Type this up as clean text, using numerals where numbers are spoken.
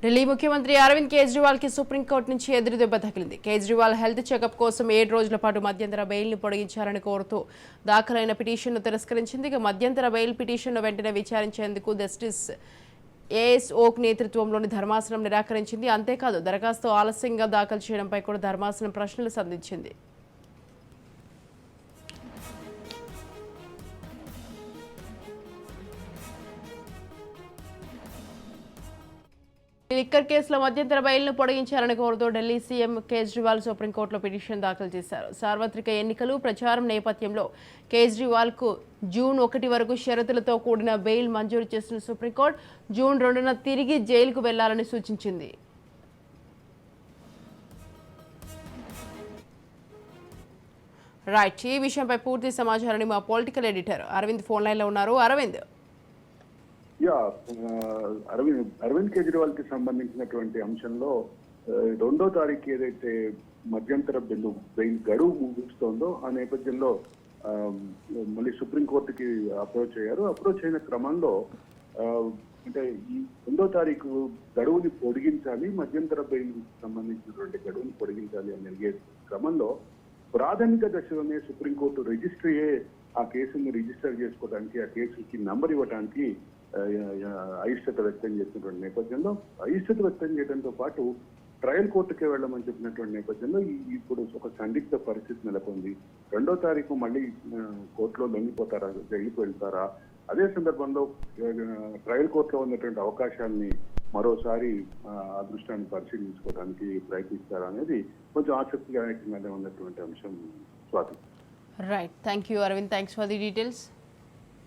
ఢిల్లీ ముఖ్యమంత్రి అరవింద్ కేజ్రీవాల్ కి సుప్రీంకోర్టు నుంచి ఎదురుదెబ్బ తగిలింది. కేజ్రీవాల్ హెల్త్ చెకప్ కోసం 7 రోజుల పాటు మధ్యంతర బెయిల్ను పొడిగించాలని కోరుతూ దాఖలైన పిటిషన్ను తిరస్కరించింది. మధ్యంతర బెయిల్ పిటిషన్ను వెంటనే విచారించేందుకు జస్టిస్ ఏఎస్ ఓక్ నేతృత్వంలోని ధర్మాసనం నిరాకరించింది. అంతేకాదు దరఖాస్తు ఆలస్యంగా దాఖలు చేయడంపై కూడా ధర్మాసనం ప్రశ్నలు సంధించింది. లిక్కర్ కేసులో మధ్యంతర బెయిల్ను పొడిగించాలని కోరుతూ ఢిల్లీ సీఎం కేజ్రీవాల్ సుప్రీంకోర్టులో పిటిషన్ దాఖలు చేశారు. సార్వత్రిక ఎన్నికలు ప్రచారం నేపథ్యంలో కేజ్రీవాల్కు జూన్ 1 వరకు షరతులతో కూడిన బెయిల్ మంజూరు చేసిన సుప్రీంకోర్టు జూన్ 2న తిరిగి జైలుకు వెళ్లాలని సూచించింది. రైట్, ఈ విషయంపై పూర్తి సమాచారాన్ని మా పొలిటికల్ ఎడిటర్ అరవింద్ ఫోన్ లైన్లో ఉన్నారు. అరవింద్, అరవింద్ కేజ్రీవాల్ కి సంబంధించినటువంటి అంశంలో 2వ తారీఖు ఏదైతే మధ్యంతర బెయిల్ గడువు ముగుస్తోందో ఆ నేపథ్యంలో మళ్ళీ సుప్రీంకోర్టుకి అప్రోచ్ అయ్యారు. అప్రోచ్ అయిన క్రమంలో అంటే ఈ 2వ తారీఖు గడువుని పొడిగించాలి, మధ్యంతర బెయిల్ సంబంధించినటువంటి గడువుని పొడిగించాలి అని అడిగే క్రమంలో ప్రాథమిక దశలోనే సుప్రీంకోర్టు రిజిస్ట్రీయే ఆ కేసుని రిజిస్టర్ చేసుకోవడానికి, ఆ కేసుకి నంబర్ ఇవ్వడానికి అయిష్టత వ్యక్తం చేసినటువంటి నేపథ్యంలో అయిష్టత వ్యక్తం చేయడంతో పాటు ట్రయల్ కోర్టుకే వెళ్ళమని చెప్పినటువంటి నేపథ్యంలో ఇప్పుడు ఒక సందిగ్ధ పరిస్థితి నెలకొంది. 2వ తారీఖు మళ్ళీ కోర్టులో లొంగిపోతారా, జైలుకు వెళ్తారా, అదే సందర్భంలో ట్రయల్ కోర్టులో ఉన్నటువంటి అవకాశాలని మరోసారి అదృష్టాన్ని పరిశీలించుకోవడానికి ప్రయత్నిస్తారా అనేది కొంచెం ఆసక్తిదాయకంగానే ఉన్నటువంటి అంశం. Swathi. Right, thank you Aravind, thanks for the details.